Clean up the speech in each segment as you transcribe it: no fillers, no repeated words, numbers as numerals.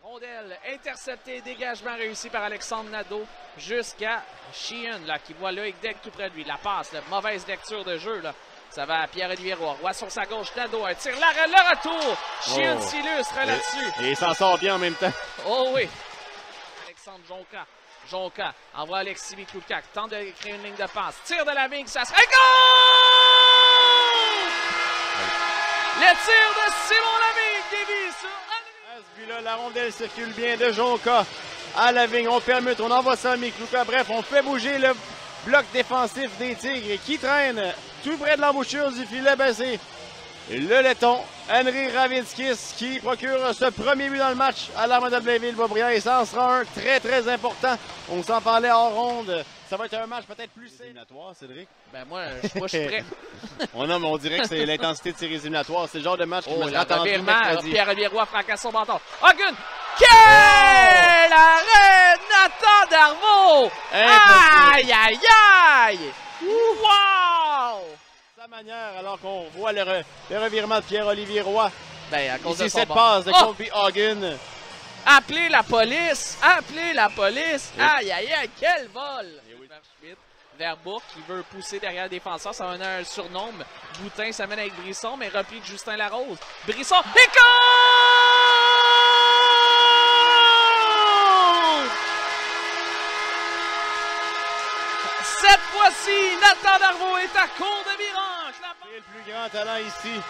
Rondelle interceptée, dégagement réussi par Alexandre Nadeau jusqu'à Sheehan là, qui voit Loïc Degg tout près de lui. La passe, là, mauvaise lecture de jeu. Là. Ça va à Pierre-Olivier Roy. Roy sur sa gauche, Nadeau, un tir, le retour. Sheehan s'illustre là-dessus. Et il s'en sort bien en même temps. Oh oui. Alexandre Jonca. Jonca envoie Alexis Mikloukak. Tente de créer une ligne de passe. Tire de Lavigne, ça serait goal! Le tir de Simon Lavigne dévie sur... À ce but-là, la rondelle circule bien de Jonca à Lavigne. On permute, on envoie ça à Miklouka. Bref, on fait bouger le bloc défensif des Tigres qui traîne tout près de l'embouchure du filet baissé. Le laiton, Henry Ravitskis, qui procure ce premier but dans le match à l'Armada de Blainville-Boisbriand. Et ça en sera un très, très important. On s'en parlait hors ronde. Ça va être un match peut-être plus éliminatoire, Cédric. Ben moi, je suis prêt. On dirait que c'est l'intensité de séries éliminatoires. C'est le genre de match qui me attend. Pierre-Olivier Roy fracasse son bâton. Hogan! Quel arrêt! Nathan Darvaux! Aïe, aïe, aïe! Wow! Sa manière, alors qu'on voit le revirement de Pierre-Olivier Roy. Ben, à cause ici, de son cette bord. passe de Colby Hogan. Appelez la police! Appelez la police! Aïe, aïe, aïe, quel vol! Verbourg qui veut pousser derrière le défenseur, ça va donner un surnom. Boutin s'amène avec Brisson, mais repli de Justin Larose. Brisson, et goal! Cette fois-ci, Nathan Darvaux est à court de virage. C'est le plus grand talent ici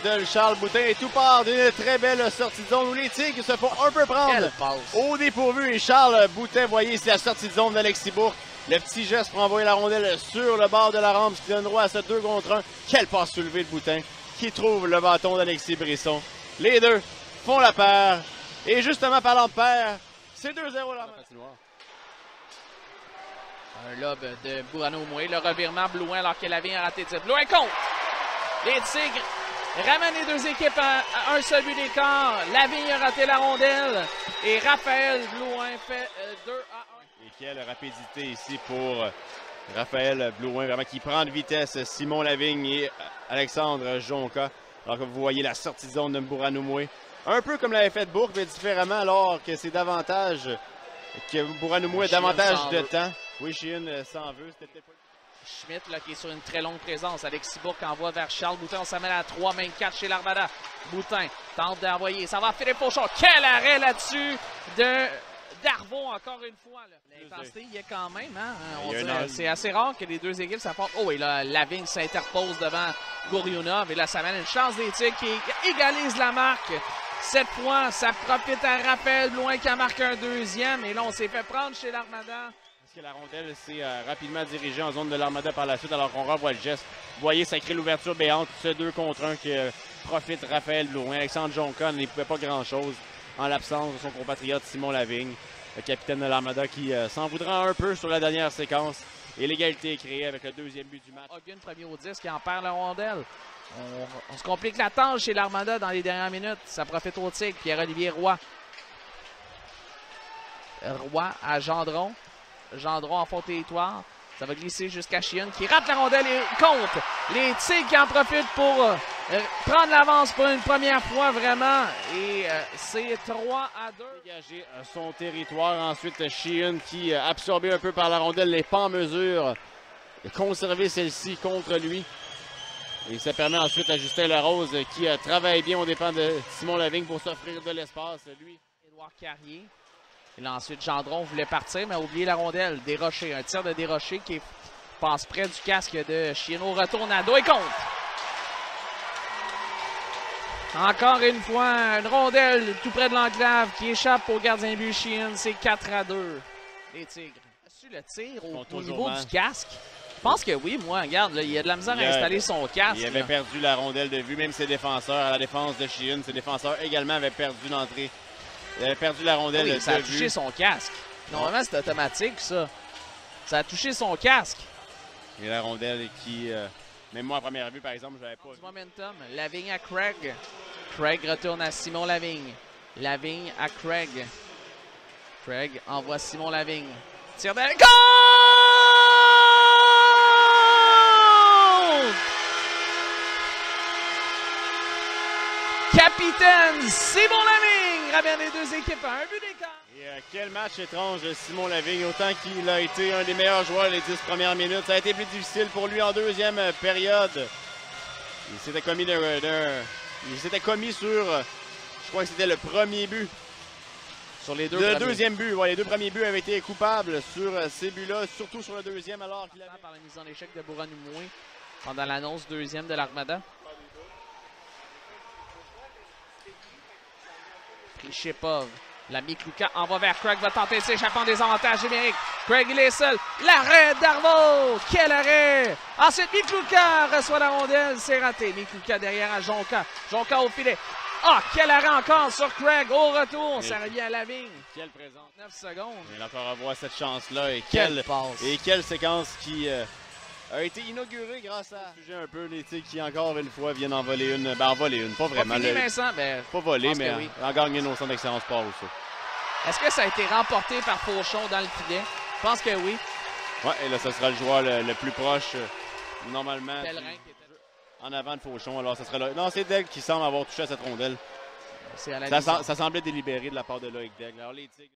de Charles Boutin. Et tout part d'une très belle sortie de zone où les Tigres se font un peu prendre au dépourvu. Et Charles Boutin, voyez, c'est la sortie de zone d'Alexis Bourque. Le petit geste pour envoyer la rondelle sur le bord de la rampe, ce qui donne droit à ce 2 contre 1. Quelle passe soulevée de Boutin qui trouve le bâton d'Alexis Brisson. Les deux font la paire. Et justement, parlant de paire, c'est 2-0 la patinoire. Un lob de Bourano Moué. Le revirement Blouin alors que Lavigne a raté. Blouin compte. Les Tigres ramènent les deux équipes à un seul but d'écart. Lavigne a raté la rondelle. Et Raphaël Blouin fait 2-1. Et quelle rapidité ici pour Raphaël Blouin, vraiment qui prend de vitesse Simon Lavigne et Alexandre Jonca. Alors que vous voyez la sortie de zone de Bourano-Moué. Un peu comme l'avait fait Bourque, mais différemment alors que c'est davantage que Bourano-Moué a davantage de temps. Oui, Sheehan s'en veut. C'était peut-être pas... Schmitt là, qui est sur une très longue présence. Alexis Bourque envoie vers Charles Boutin. On s'amène à 3-24 chez l'Armada. Boutin tente d'envoyer. Ça va à Philippe Fauchon. Quel arrêt là-dessus de Darvaux encore une fois. L'intensité y est quand même. Hein? C'est assez rare que les deux équipes s'affrontent. Oh, et là, Lavigne s'interpose devant Gouriounov. Et là, ça mène une chance des Tigres qui égalise la marque. Cette fois, ça profite à Raphaël Blouin qui a marqué un deuxième. Et là, on s'est fait prendre chez l'Armada. Parce que la rondelle s'est rapidement dirigée en zone de l'Armada par la suite, alors qu'on revoit le geste. Vous voyez, ça crée l'ouverture béante. Ce 2 contre 1 qui profite Raphaël Blouin. Alexandre Jonca n'y pouvait pas grand-chose en l'absence de son compatriote Simon Lavigne, le capitaine de l'Armada qui s'en voudra un peu sur la dernière séquence. Et l'égalité est créée avec le deuxième but du match. Hogan, premier au 10, qui en perd la rondelle. On se complique la tâche chez l'Armada dans les dernières minutes. Ça profite au Tigre. Pierre-Olivier Roy. Roy à Gendron. Gendron en fond territoire. Ça va glisser jusqu'à Sheehan qui rate la rondelle et compte. Les Tigres qui en profitent pour prendre l'avance pour une première fois vraiment. Et c'est 3-2. Dégager son territoire. Ensuite, Sheehan qui, absorbé un peu par la rondelle, n'est pas en mesure de conserver celle-ci contre lui. Et ça permet ensuite à Justin Larose qui travaille bien aux dépens de Simon Lavigne pour s'offrir de l'espace. Lui. Édouard Carrier. Et là, ensuite, Gendron voulait partir, mais a oublié la rondelle. Desrochers, un tir de Desrochers qui passe près du casque de Chieno. Retourne à dos et compte. Encore une fois, une rondelle tout près de l'enclave qui échappe au gardien but Sheehan. C'est 4-2. Les Tigres. Su le tir au niveau du casque. Je pense que oui, moi, regarde, là, il y a de la misère à installer son casque. Il avait perdu la rondelle de vue, même ses défenseurs à la défense de Sheehan. Ses défenseurs également avaient perdu l'entrée. Il avait perdu la rondelle de vue. Ça a touché son casque. Normalement, c'est automatique, ça. Ça a touché son casque. Et la rondelle qui... même moi, à première vue, par exemple, je n'avais pas... Du momentum. Lavigne à Craig. Craig retourne à Simon Lavigne. Lavigne à Craig. Craig envoie Simon Lavigne. Tire de... Goal! Capitaine Simon Lavigne ramène les deux équipes à un but d'écart. Et quel match étrange de Simon Lavigne. Autant qu'il a été un des meilleurs joueurs les 10 premières minutes, ça a été plus difficile pour lui en deuxième période. Il s'était commis sur, je crois que c'était le premier but. Sur les deux le deuxième but, ouais, les deux premiers buts avaient été coupables sur ces buts-là, surtout sur le deuxième alors qu'il avait... Par la mise en échec de Bouranou-Mouin pendant l'annonce deuxième de l'Armada. Krichepov, l'ami Kluka envoie vers Craig, va tenter de s'échapper en désavantage numérique. Craig, il est seul. L'arrêt d'Arvo! Quel arrêt! Ensuite, Mikluka reçoit la rondelle, c'est raté. Mikluka derrière à Jonca. Jonca au filet. Ah, quel arrêt encore sur Craig au retour. Ça revient à Lavigne. Quelle présence. 9 secondes. Il va encore avoir cette chance-là. Et quelle passe. Et quelle séquence qui a été inaugurée grâce à sujet un peu les Tigres qui, encore une fois, viennent en voler une. Ben, en voler une, pas vraiment. Pas fini, Vincent, ben, pas voler, mais oui. en gagner nos centres d'excellence sport aussi. Est-ce que ça a été remporté par Fauchon dans le filet? Je pense que oui. Ouais, et là, ce sera le joueur le plus proche, normalement. Pellerin qui était... En avant de Fauchon, alors ce sera là. Non, c'est Daigle qui semble avoir touché à cette rondelle. C'est à la ça semblait délibéré de la part de Loïc Daigle. Alors, les Tigres...